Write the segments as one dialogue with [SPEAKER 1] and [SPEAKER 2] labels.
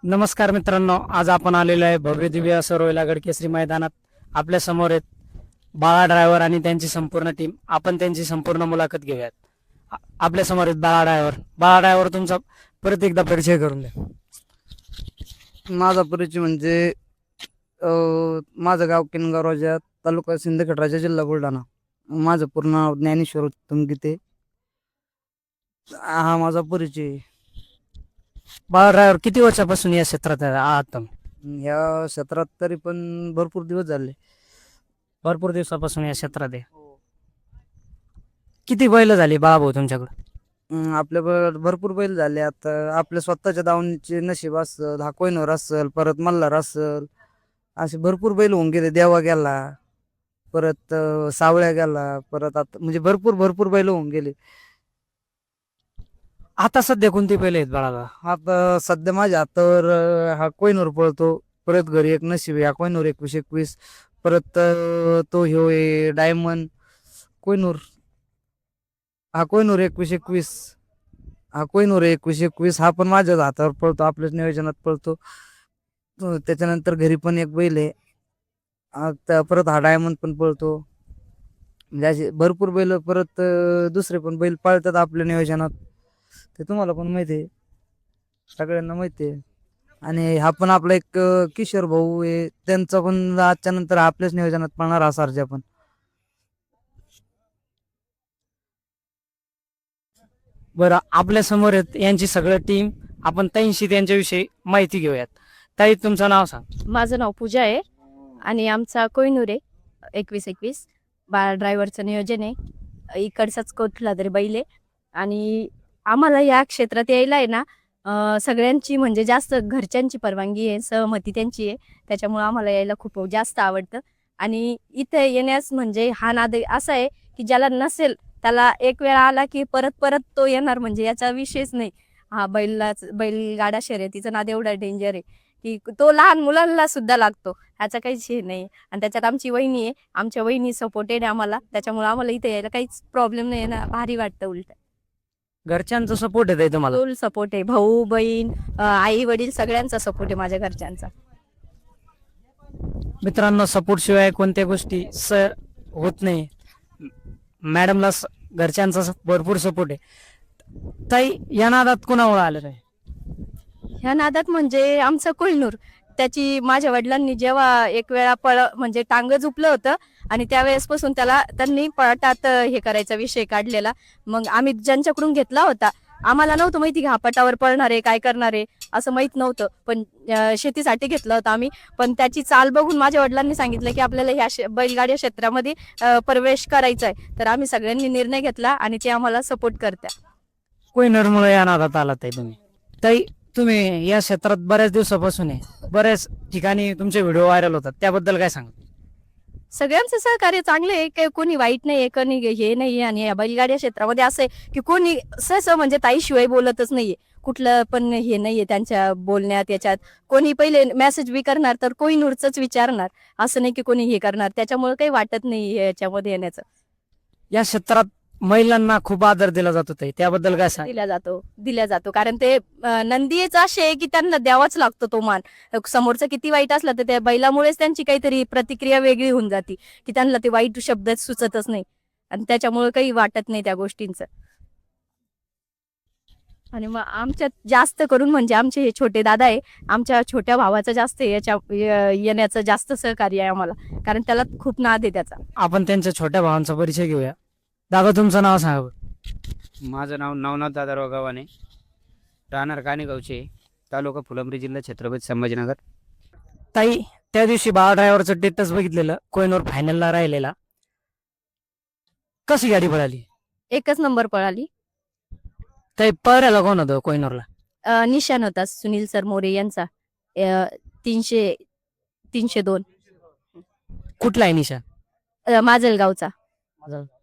[SPEAKER 1] नमस्कार मित्रांनो, आज आपण आलेलो आहे भव्य दिव्य असं रोयला गडकेसरी मैदानात. आपल्या समोर आहेत बाळा ड्रायव्हर आणि त्यांची संपूर्ण टीम. आपण त्यांची संपूर्ण मुलाखत घेऊयात. आपल्या समोर आहेत बाळा ड्रायव्हर. बाळा ड्रायव्हर, तुमचा परत एकदा परिचय करून द्या.
[SPEAKER 2] माझा परिचय म्हणजे माझं गाव किनगाव राजा, तालुका सिंदखेड राजा, जिल्हा बुलढाणा. माझं पूर्ण नाव ज्ञानेश्वर उत्तम गीते. हा माझा परिचय आहे.
[SPEAKER 1] बाळा ड्रायव्हर, किती वर्षापासून या क्षेत्रात आहात तुम्ही?
[SPEAKER 2] ह्या क्षेत्रात तरी पण भरपूर दिवस झाले.
[SPEAKER 1] भरपूर दिवसापासून या क्षेत्रात आहे. किती बैल झाली बाळाभाऊ तुमच्याकडे?
[SPEAKER 2] भरपूर बैल झाले. आता आपल्या स्वतःच्या दावणीचे नशीब असल, हा कोयनवर असल, परत मल्हार असल, असे भरपूर बैल होऊन गेले. देवा गेला, परत सावळ्या गेला, परत आता म्हणजे भरपूर भरपूर बैल होऊन गेले.
[SPEAKER 1] आता सध्या कोणती बैल आहेत बाळाला?
[SPEAKER 2] आता सध्या माझ्या हातावर हा कोहिनूर पळतो. परत घरी एक नशीब आहे, हा कोहिनूर 21-21. परत तो ह्यो आहे डायमंड कोहिनूर. हा कोहिनूर 21-21. हा कोहिनूर 21-21 हा पण माझ्याच हातावर पळतो, आपल्याच नियोजनात पळतो. त्याच्यानंतर घरी पण एक बैल आहे. आता परत हा डायमंड पण पळतो. म्हणजे असे भरपूर बैल परत दुसरे पण बैल पळतात आपल्या नियोजनात. ते तुम्हाला पण माहिती आहे, सगळ्यांना माहिती आहे. आणि हा पण आपला एक किशोर भाऊ आहे, त्यांचा पण आजच्या नंतर आपल्याच नियोजनात पळणार हा सर्जा पण.
[SPEAKER 1] बरं, आपल्या समोर आहेत यांची सगळं टीम. आपण ताईंशी त्यांच्याविषयी माहिती घेऊयात. ताई, तुमचं नाव सांग.
[SPEAKER 3] माझं नाव पूजा आहे आणि आमचा कोहिनूर आहे 21-21. बाळा ड्रायव्हरचं नियोजन आहे. इकडचाच कुठला तरी बैल आहे. आणि आम्हाला या क्षेत्रात यायला आहे ना, सगळ्यांची म्हणजे जास्त घरच्यांची परवानगी आहे, सहमती त्यांची आहे. त्याच्यामुळं आम्हाला यायला खूप जास्त आवडतं. आणि इथे येण्यास म्हणजे हा नाद असा आहे की ज्याला नसेल त्याला एक वेळा आला की परत परत तो येणार, म्हणजे याचा विषयच नाही. हा बैलगाडा शर्यतीचा नाद एवढा डेंजर आहे की तो लहान मुलांना सुद्धा लागतो, ह्याचा काहीच हे नाही. आणि त्याच्यात आमची वहिनी आहे, आमच्या वहिनी सपोर्टेड आहे आम्हाला, त्याच्यामुळे आम्हाला इथे यायला काहीच प्रॉब्लेम नाही ना, भारी वाटतं उलट.
[SPEAKER 1] घरच्यांचा सपोर्ट आहे ताई तुम्हाला?
[SPEAKER 3] फुल सपोर्ट आहे, भाऊ बहीण आई वडील सगळ्यांचा सपोर्ट आहे माझ्या घरच्यांचा.
[SPEAKER 1] मित्रांनो, सपोर्ट शिवाय कोणत्या गोष्टी सर होत नाही. मॅडमला घरच्यांचा भरपूर सपोर्ट आहे. ताई, या नादात कोणामुळे आलं नाही?
[SPEAKER 3] ह्या नादात म्हणजे आमचा कोहिनूर, त्याची माझ्या वडिलांनी जेव्हा एक वेळा म्हणजे टांग झुपलं होतं आणि त्यावेळेसपासून त्यांनी पळाटात हे करायचा विषय काढलेला. मग आम्ही ज्यांच्याकडून घेतला होता, आम्हाला नव्हतं माहिती की हा पटावर पळणार आहे, काय करणार आहे असं माहित नव्हतं. पण शेतीसाठी घेतलं होतं आम्ही. पण त्याची चाल बघून माझ्या वडिलांनी सांगितलं की आपल्याला ह्या बैलगाड्या क्षेत्रामध्ये प्रवेश करायचा आहे. तर आम्ही सगळ्यांनी निर्णय घेतला आणि ते आम्हाला सपोर्ट करत्या.
[SPEAKER 1] कोयनरमुळे या नादात आला ताई तुम्ही. ताई, तुम्ही या क्षेत्रात बऱ्याच दिवसापासून आहे, बऱ्याच ठिकाणी तुमचे व्हिडिओ व्हायरल होतात, त्याबद्दल काय सांगा?
[SPEAKER 3] सगळ्यांचं सहकार्य चांगलं आहे, काही कोणी वाईट नाही आहे, कोणी हे नाही. आणि या बैलगाड्या क्षेत्रामध्ये असं आहे की कोणी सहसा म्हणजे ताईशिवाय बोलतच नाहीये, कुठलं पण हे नाहीये त्यांच्या बोलण्यात. याच्यात कोणी पहिले मेसेज बी करणार तर कोहिनूरच विचारणार, असं नाही की कोणी हे करणार. त्याच्यामुळे काही वाटत नाही याच्यामध्ये येण्याचं.
[SPEAKER 1] या क्षेत्रात महिलांना खूप आदर दिला जातो ताई, त्याबद्दल काय सांग?
[SPEAKER 3] दिला जातो कारण ते नंदीच असे आहे की त्यांना द्यावाच लागतो तो मान. समोरचं किती वाईट असलं तर त्या बैलामुळेच त्यांची काहीतरी प्रतिक्रिया वेगळी होऊन जाते की त्यांना ते वाईट शब्द सुचतच नाही. आणि त्याच्यामुळे काही वाटत नाही त्या गोष्टींचं. आणि मग आमच्यात जास्त करून म्हणजे आमचे हे छोटे दादा आहे, आमच्या छोट्या भावाचं जास्त येण्याचं जास्त सहकार्य आहे आम्हाला, कारण त्याला खूप नाद आहे त्याचा.
[SPEAKER 1] आपण त्यांच्या छोट्या भावांचा परिचय घेऊया. दादा, तुमचं नाव सांगा बरं.
[SPEAKER 4] माझं नाव नवनाथ दादाराव गव्हाणे, राहणार कानेगावचे, तालुका फुलंब्री, जिल्हा छत्रपती संभाजीनगर.
[SPEAKER 1] ताई, त्या दिवशी बाळा ड्रायव्हरचं स्टेटस बघितलेलं, कोयनोर फायनलला राहिलेला. कशी गाडी पळाली?
[SPEAKER 3] एकच नंबर पळाली.
[SPEAKER 1] ताई, पळायला कोण होतं कोयनोरला?
[SPEAKER 3] निशाण होता सुनील सर मोरे यांचा. 302.
[SPEAKER 1] कुठला आहे निशा?
[SPEAKER 3] माजलगावचा.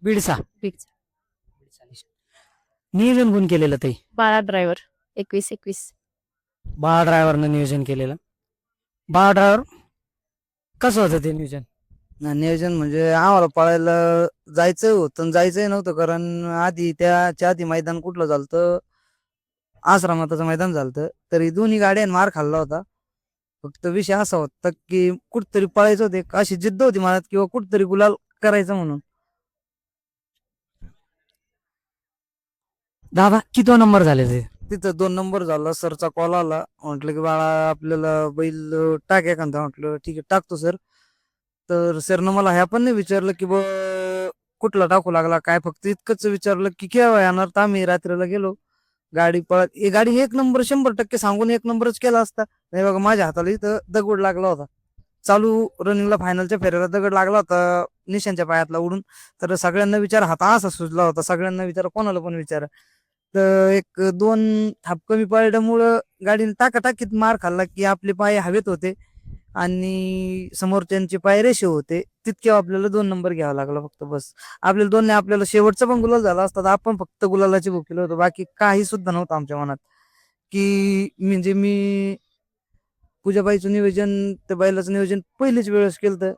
[SPEAKER 1] बीडचा.
[SPEAKER 3] बीडचा.
[SPEAKER 1] नियोजन कोण केलेलं ताई?
[SPEAKER 3] बाळा ड्रायव्हर 21-21.
[SPEAKER 1] बाळा ड्रायव्हरनं नियोजन केलेलं. बाळा ड्रायव्हर, कसं होतं ते नियोजन?
[SPEAKER 2] नियोजन म्हणजे आम्हाला पळायला जायचं होतं, जायचंही नव्हतं. कारण आधी त्याच्या आधी मैदान कुठलं झालं, आश्रमाताचं मैदान झालं तरी दोन्ही गाड्यान मार खाल्ला होता. फक्त विषय असा होता की कुठतरी पळायचं होते, अशी जिद्द होती मनात किंवा कुठतरी गुलाल करायचं म्हणून.
[SPEAKER 1] दादा किती नंबर झाले ते?
[SPEAKER 2] तिथं 2 नंबर झाला. सरचा कॉल आला, म्हटलं की बाळा आपल्याला बैल टाक एखादा. म्हटलं ठीक आहे टाकतो सर. तर सरनं मला ह्या पण नाही विचारलं की कुठला टाकू लागला काय, फक्त इतकंच विचारलं की केव्हा येणार. तर आम्ही रात्रीला गेलो. गाडी पळत गाडी 1 नंबर 100% सांगून 1 नंबरच केला असता. नाही बघा माझ्या हाताला इथं दगड लागला होता. चालू रनिंगला फायनलच्या फेऱ्याला दगड लागला होता निशांच्या पायातला उडून. तर सगळ्यांना विचार, हात असा सुजला होता. सगळ्यांना विचार, कोणाला पण विचार. तर एक 2 थाप कमी पडल्यामुळं गाडीने टाकाटाकीत मार खाल्ला की आपले पाय हवेत होते आणि समोरच्यांचे पाय रेषे होते. तितक्या आपल्याला 2 नंबर घ्यावा लागला फक्त, बस. आपल्याला 2 नाही, आपल्याला शेवटचा पण गुलाल झाला असता तर आपण फक्त गुलालाची भुकेलं होतं. बाकी काही सुद्धा नव्हतं आमच्या मनात. की म्हणजे मी पूजाबाईचं नियोजन, त्या बैलाचं नियोजन पहिलीच वेळेस केलं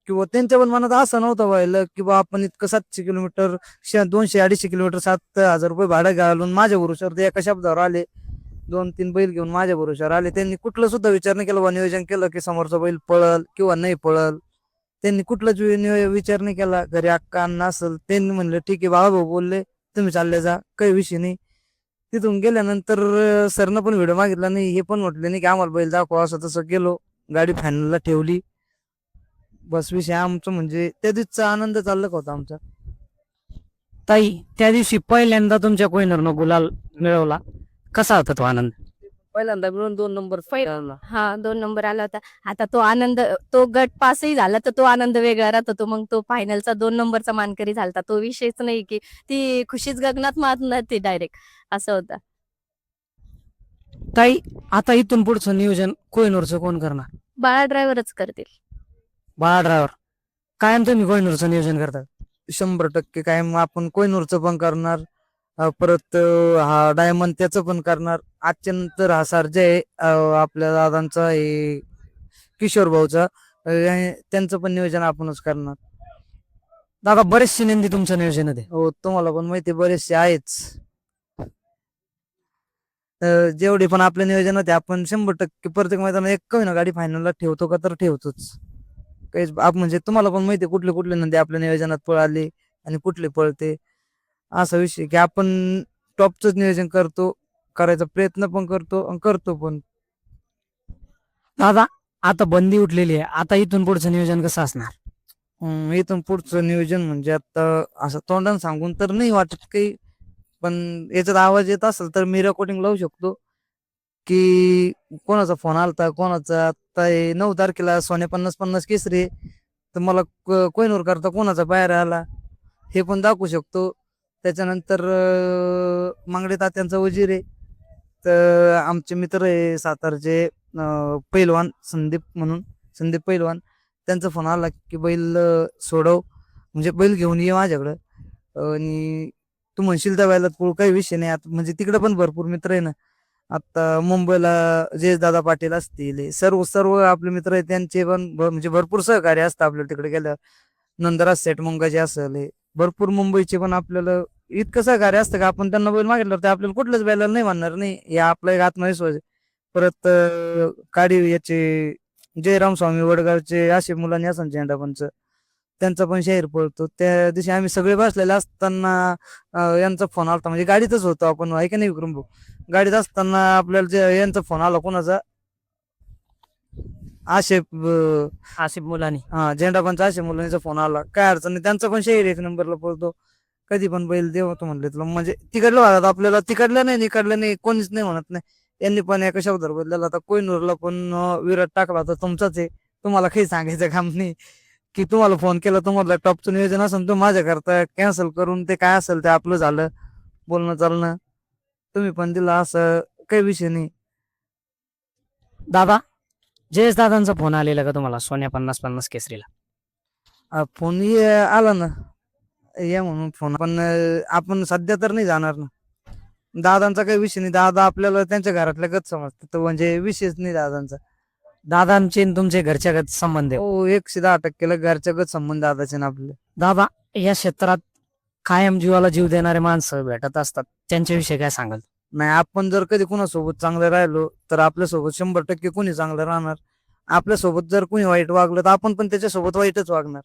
[SPEAKER 2] किंवा त्यांच्या पण मनात असं नव्हतं व्हायला की बा आपण इतकं 700 किलोमीटर 200-250 किलोमीटर 7,000 रुपये भाडं घालून माझ्या भरोश्यावर ते एका शब्दावर आले. 2-3 बैल घेऊन माझ्या भरोश्यावर आले. त्यांनी कुठलं सुद्धा विचार नाही केला, नियोजन केलं की समोरचा बैल पळल किंवा नाही पळल. त्यांनी कुठलाच विचार नाही केला. घरी अक्का अण्णा असेल, त्यांनी म्हणलं ठीक आहे बाबा भाऊ बोलले तुम्ही चालले जा, काही विषय नाही. तिथून गेल्यानंतर सरनं पण व्हिडिओ मागितला नाही, हे पण म्हटले नाही की आम्हाला बैल दाखवा. असं तसं गेलो, गाडी फायनलला ठेवली, बस. विषय आमचं म्हणजे त्या दिवसचा आनंद चालला होता आमचा.
[SPEAKER 1] ताई, त्या दिवशी पहिल्यांदा तुमच्या कोहिनूरनं गुलाल मिळवला, कसा होता तो आनंद?
[SPEAKER 2] पहिल्यांदा मिळून 2 नंबर
[SPEAKER 3] हा 2 नंबर आला होता. आता तो आनंद, तो गट पासही झाला तर तो आनंद वेगळा राहतो. तो मग तो फायनलचा 2 नंबरचा मानकरी झालता, तो विषयच नाही की ती खुशीच गगनात मारणार ती डायरेक्ट, असं होतं.
[SPEAKER 1] ताई, आता इथून पुढचं नियोजन कोहिनूरचं कोण करणार?
[SPEAKER 3] बाळा ड्रायव्हरच करतील.
[SPEAKER 1] बाळा ड्रायव्हर कायम तुम्ही कोहिनूरचं नियोजन करतात?
[SPEAKER 2] 100% काय मग आपण कोहिनूरचं पण करणार. परत हा डायमंड त्याचं पण करणार. आजच्या नंतर हा सर्जा आहे आपल्या दादांचा, हे किशोर भाऊचा, त्यांचं पण नियोजन आपणच करणार.
[SPEAKER 1] दादा, बरेचसे नंदी तुमचं नियोजन आहे.
[SPEAKER 2] हो, तुम्हाला पण माहिती बरेचसे आहेच. जेवढे पण आपल्या नियोजन होते आपण 100% प्रत्येक मैदानात एक काही ना गाडी फायनलला ठेवतो का तर ठेवतोच. काहीच म्हणजे तुम्हाला पण माहिती कुठले कुठले नंदी आपल्या नियोजनात पळाले आणि कुठले पळते. असा विषय की आपण टॉपच नियोजन करतो, करायचा प्रयत्न पण करतो आणि करतो पण.
[SPEAKER 1] दादा, आता बंदी उठलेली आहे, आता इथून पुढचं नियोजन कसं असणार?
[SPEAKER 2] इथून पुढचं नियोजन म्हणजे आता असं तोंडाने सांगून तर नाही वाटत काही, पण याच्यात आवाज येत असेल तर मी रेकॉर्डिंग लावू शकतो की कोणाचा फोन आलता, कोणाचा आता 9 तारखेला सोन्या 50-50 केसरी, तर मला कोहिनूर करता कोणाचा बाहेर आला हे पण दाखवू शकतो. त्याच्यानंतर मांगडे तात्यांचा वजीर आहे, तर आमचे मित्र आहे सातारचे पैलवान संदीप पैलवान, त्यांचा फोन आला की बैल सोडव, म्हणजे बैल घेऊन ये माझ्याकडं आणि तू म्हणशील त्या बैलात पुढं काही विषय नाही. आता म्हणजे तिकडे पण भरपूर मित्र आहे ना. आता मुंबईला जयदादा पाटील असतील, सर्व आपले मित्र आहेत, त्यांचे पण म्हणजे भरपूर सहकार्य असतं आपल्याला तिकडे गेल्यावर. नंदराज सेठ मुंगाचे असेल, भरपूर मुंबईचे पण आपल्याला इतकं सहकार्य असतं का आपण त्यांना बैल मागितलं तर आपल्याला कुठल्याच बैलाला नाही म्हणणार नाही. या आपला एक आत्मविश्वास आहे. परत काडी याचे जयराम स्वामी वडगावचे असे मुलांनी असं झेंडापंच, त्यांचा पण शहर पळतो. त्या दिवशी आम्ही सगळे बसलेले असताना यांचा फोन आला, म्हणजे गाडीतच होतो आपण, ऐका नाही विक्रम भाऊ, गाडीत असताना आपल्याला यांचा फोन आला, कोणाचा,
[SPEAKER 1] आसिफ मुलानी,
[SPEAKER 2] हा झेंडापंच आशे मुलांचा फोन आला. काय अडचण नाही, त्यांचा पण शहर 1 नंबरला पळतो. कधी पण बैल देव तो म्हणले तुला, म्हणजे तिकडलं वाहतात आपल्याला, तिकडलं नाही कोणीच नाही म्हणत नाही. यांनी पण एका शब्दावर बदलला. आता कोहिनूरला पण विराट टाकला तर तुमचाच आहे, तुम्हाला काही सांगायचं काम नाही. की तुम्हाला फोन केला, तुम्हाला टॉपचं नियोजन असेल तो माझ्या करता कॅन्सल करून ते काय असेल ते आपलं झालं बोलणं चालणं, तुम्ही पण दिला, असं काही विषय नाही.
[SPEAKER 1] दादा, जयेश दादांचा फोन आलेला का तुम्हाला सोन्या 50-50 केसरीला?
[SPEAKER 2] फोन आला ना, या म्हणून फोन, पण आपण सध्या तर नाही जाणार ना. दादांचा काही विषय नाही, दादा आपल्याला त्यांच्या घरातल्या गत समजतात, तो म्हणजे विषयच नाही दादांचा.
[SPEAKER 1] दादांचे आणि तुमचे घरच्या संबंध आहे.
[SPEAKER 2] हो, 110% घरच्या गत संबंध दादाचे ना आपले.
[SPEAKER 1] दादा, या क्षेत्रात कायम जीवाला जीव देणारे माणसं भेटत असतात, त्यांच्याविषयी काय सांगाल?
[SPEAKER 2] नाही, आपण जर कधी कुणासोबत चांगलं राहिलो तर आपल्यासोबत 100% कोणी चांगलं राहणार. आपल्यासोबत जर कोणी वाईट वागलं तर आपण पण त्याच्यासोबत वाईटच वागणार.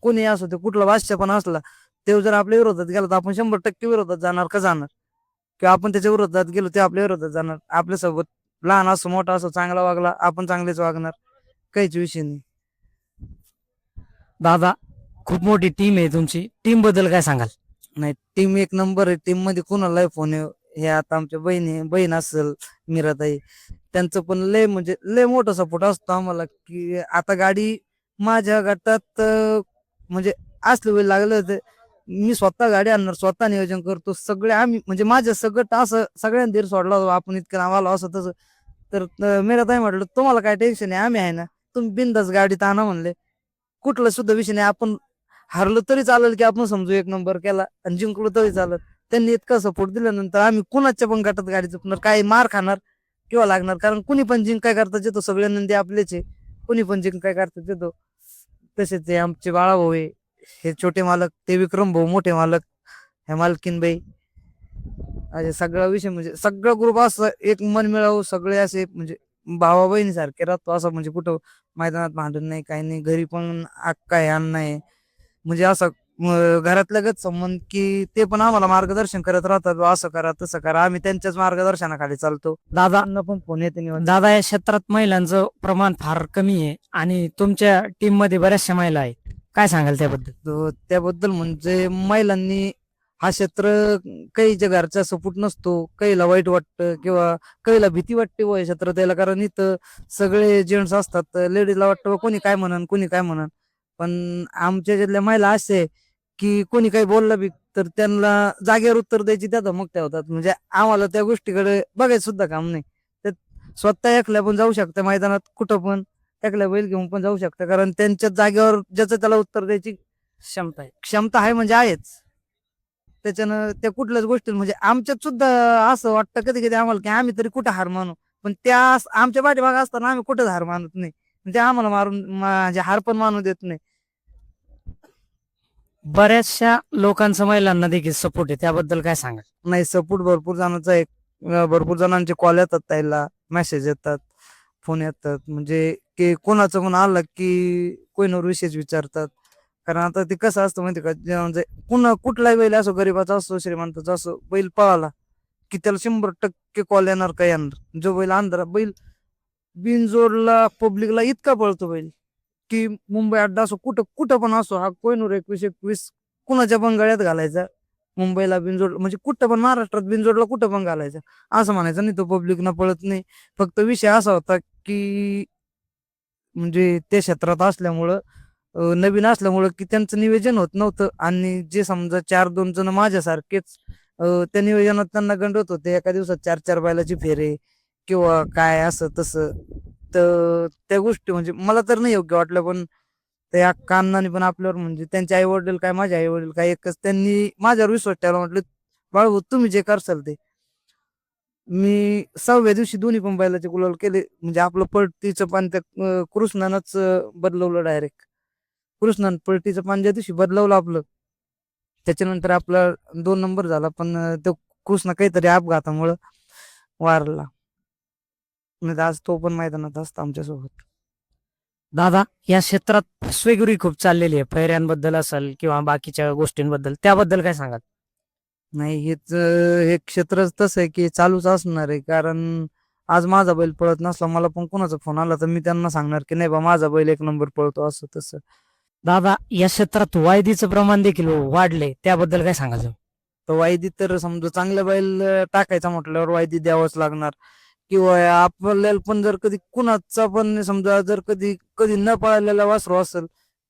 [SPEAKER 2] कोणी असो, ते कुठला बादशाह पण असला, ते जर आपल्या विरोधात गेला तर आपण 100% विरोधात जाणार का जाणार, किंवा आपण त्याच्या विरोधात गेलो ते आपल्या विरोधात जाणार. आपल्यासोबत लहान असो मोठा असो चांगला वागला आपण चांगलेच वागणार. काहीच विषय नाही.
[SPEAKER 1] दादा, खूप मोठी टीम आहे तुमची, टीम बद्दल काय सांगाल?
[SPEAKER 2] नाही, टीम एक नंबर आहे. टीम मध्ये कोणालाही फोन हे आता आमच्या बहीण असेल मीराताई, त्यांचं पण लय म्हणजे लय मोठा सपोर्ट असतो आम्हाला. की आता गाडी माझ्या गटात म्हणजे असलं वेळ लागलं होतं, मी स्वतः गाडी आणणार, स्वतः नियोजन करतो. सगळे आम्ही म्हणजे माझं सगळं असं सगळ्यांनी धीर सोडला होता, आपण इतकं आम्हाला असं तसं. तर मीराताई म्हटलं तुम्हाला काय टेन्शन आहे, आम्ही आहे ना, तुम्ही बिंदास गाडीत आणा म्हणले. कुठला सुद्धा विषय नाही. आपण हारलो तरी चालेल, की आपण समजू एक नंबर केला, आणि जिंकलो तरी चालेल. त्यांनी इतका सपोर्ट दिल्यानंतर आम्ही कुणाच्या पण गटात गाडी चुकणार, काही मार खाणार किंवा लागणार, कारण कुणी पण जिंक काय करता येतो, सगळे नंदी आपलेच आहे. कुणी पण जिंक काय करता येतो. तसेच हे आमचे बाळाभाऊ आहे, हे छोटे मालक, ते विक्रम भाऊ मोठे मालक, हे मालकीनबाई. असे सगळा विषय म्हणजे सगळा ग्रुप असं एक मन मिळावं, सगळे असे म्हणजे भावा बहिणी सारखे राहतो. असं म्हणजे कुठं मैदानात भांडण नाही, काही नाही. घरी पण अक्का आहे, अण्णा आहे, म्हणजे असं घरातल्यागत संबंध, की ते पण आम्हाला मार्गदर्शन करत राहतात. "बा, असं करा तसं करा." आम्ही त्यांच्याच मार्गदर्शनाखाली चालतो.
[SPEAKER 1] दादा,
[SPEAKER 2] त्यांना पण फोन येते निवांत.
[SPEAKER 1] दादा, या क्षेत्रात महिलांचं प्रमाण फार कमी आहे आणि तुमच्या टीम मध्ये बऱ्याचशा महिला आहेत, काय सांगाल त्याबद्दल?
[SPEAKER 2] त्याबद्दल म्हणजे महिलांनी हा क्षेत्र, काहीच्या घरचा सपोर्ट नसतो, काहीला वाईट वाटतं किंवा काहीला भीती वाटते व हे क्षेत्र द्यायला, कारण इथं सगळे जेंट्स असतात. लेडीजला वाटतं बा, कोणी काय म्हणन कोणी काय म्हणन. पण आमच्या ज्यातल्या महिला असे आहे, की कोणी काही बोललं बी तर त्यांना जागेवर उत्तर द्यायची त्या धमकत्या होतात. म्हणजे आम्हाला त्या गोष्टीकडे बघायचं सुद्धा काम नाही. ते स्वतः एकल्या पण जाऊ शकते मैदानात, कुठं पण एकल्या बैल घेऊन पण जाऊ शकते, कारण त्यांच्या जागेवर ज्याचं त्याला उत्तर द्यायची
[SPEAKER 1] क्षमता आहे.
[SPEAKER 2] क्षमता आहे, म्हणजे आहेच. त्याच्यानं त्या कुठल्याच गोष्टी म्हणजे आमच्यात सुद्धा असं वाटतं कधी कधी आम्हाला, की आम्ही तरी कुठं हार मानू. पण त्या आमच्या पाठीमाग असताना आम्ही कुठंच हार मानत नाही. म्हणजे आम्हाला म्हणजे हार पण मानू देत नाही.
[SPEAKER 1] बऱ्याचशा लोकांचा महिलांना देखील सपोर्ट आहे, त्याबद्दल काय सांगाल?
[SPEAKER 2] नाही, सपोर्ट भरपूर जणांचा आहे. भरपूर जणांचे कॉल येतात, त्याला मेसेज येतात, फोन येतात. म्हणजे की कोणाचं पण आलं की कोणावर विशेष विचारतात. कारण आता ते कसं असतं माहिती का, म्हणजे कुठलाही बैल असो, गरीबाचा असो श्रीमंताचा असो, बैल पळाला की त्याला 100% कॉल येणार का येणार. जो बैल अंधारा बैल बिनजोडला पब्लिकला इतका पळतो बैल, की मुंबई अड्डा असो, कुठं कुठं पण असो, हा कोहिनूर 21-21 कुणाच्या पण गळ्यात घालायचा. मुंबईला बिनजोड म्हणजे कुठं पण, महाराष्ट्रात बिनजोडला कुठं पण घालायचं, असं म्हणायचं नाही. तो पब्लिकनं पळत नाही. फक्त विषय असा होता की म्हणजे ते क्षेत्रात असल्यामुळं, नवीन असल्यामुळं, की त्यांचं नियोजन होत नव्हतं. आणि जे समजा 4-2 जण माझ्यासारखेच त्या नियोजनात त्यांना गंडवत होते, एका दिवसात 4-4 बैलाची फेरे किंवा काय असं तसं. तर त्या गोष्टी म्हणजे मला तर नाही योग्य वाटलं. पण त्या कान्नाने पण आपल्यावर म्हणजे त्यांचे आई वडील काय माझे आई वडील काय एकच, त्यांनी माझ्यावर विश्वास ठेवला. म्हटलं बाळू तुम्ही जे करसाल ते. मी 6व्या दिवशी दोन्ही पण बैलाचे गुलाल केले. म्हणजे आपलं पळतीचं पान त्या कृष्णानंच बदलवलं डायरेक्ट. कृष्णानं पळतीचं पान ज्या दिवशी बदलवलं आपलं, त्याच्यानंतर आपला 2 नंबर झाला. पण तो कृष्णा काहीतरी अपघातामुळं वारला. नाही तर आज तो पण मैदानात असता आमच्यासोबत.
[SPEAKER 1] दादा, या क्षेत्रात फसवेगिरी खूप चाललेली आहे, पैऱ्यांबद्दल असेल किंवा बाकीच्या गोष्टींबद्दल, त्याबद्दल काय सांगाल?
[SPEAKER 2] नाही, हे क्षेत्रच तसं आहे की चालूच असणार आहे. कारण आज माझा बैल पळत नसला, मला पण कोणाचा फोन आला तर मी त्यांना सांगणार की नाही बा, माझा बैल एक नंबर पळतो, असं तसं.
[SPEAKER 1] दादा, या क्षेत्रात वायदीचं प्रमाण देखील वाढले, त्याबद्दल काय सांगाल तुम्ही?
[SPEAKER 2] तर वायदी तर समजा चांगला बैल टाकायचा म्हटल्यावर वायदी द्यावंच लागणार. किंवा आपल्याला पण जर कधी कुणाचा पण समजा जर कधी कधी न पळालेला वासरू असेल,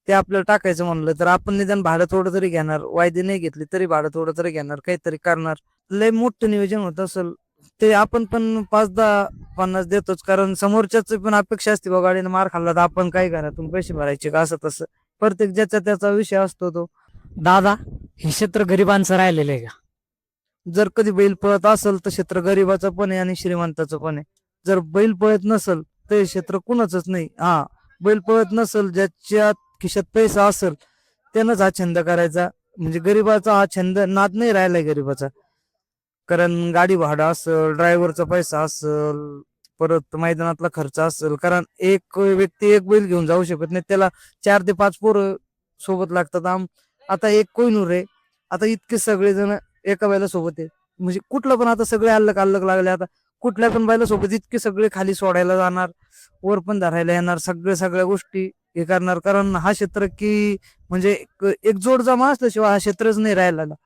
[SPEAKER 2] ते आपल्याला टाकायचं म्हणलं तर आपण निदान भाडं थोडं तरी घेणार. वायदी नाही घेतली तरी भाडं थोडं तरी घेणार, काहीतरी करणार. लय मोठं नियोजन होत असेल ते आपण पण 5-10-50 देतोच, कारण समोरच्याच पण अपेक्षा असते बा, गाडीने मार खाल्ला तर आपण काय घरातून पैसे भरायचे का, असं तसं. प्रत्येक ज्याचा त्याचा विषय असतो तो.
[SPEAKER 1] दादा, हे क्षेत्र गरिबांचं राहिलेलं आहे का?
[SPEAKER 2] जर कधी बैल पळत असेल तर क्षेत्र गरीबाचं पण आहे आणि श्रीमंताचं पण आहे. जर बैल पळत नसेल तर हे क्षेत्र कुणाचंच नाही. हा, बैल पळत नसेल, ज्याच्या खिशात पैसा असेल त्यानंच हा छंद करायचा. म्हणजे गरीबाचा हा छंद नाद नाही राहिलाय गरीबाचा. कारण गाडी भाडं असेल, ड्रायव्हरचा पैसा असेल, परत मैदानातला खर्च असेल. कारण एक व्यक्ती एक बैल घेऊन जाऊ शकत नाही, त्याला 4 ते 5 पोरं सोबत लागतात. आता एक कोहिनूर आहे, आता इतके सगळे जण एका बैला सोबत आहे, म्हणजे कुठलं पण आता सगळे अल्लग अल्लग लागले. आता कुठल्या पण बैला सोबत इतके सगळे खाली सोडायला जाणार, वर पण धरायला येणार, सगळ्या गोष्टी हे करणार. कारण हा क्षेत्र की म्हणजे एक जोड जमा असल्याशिवाय हा क्षेत्रच नाही राहिला.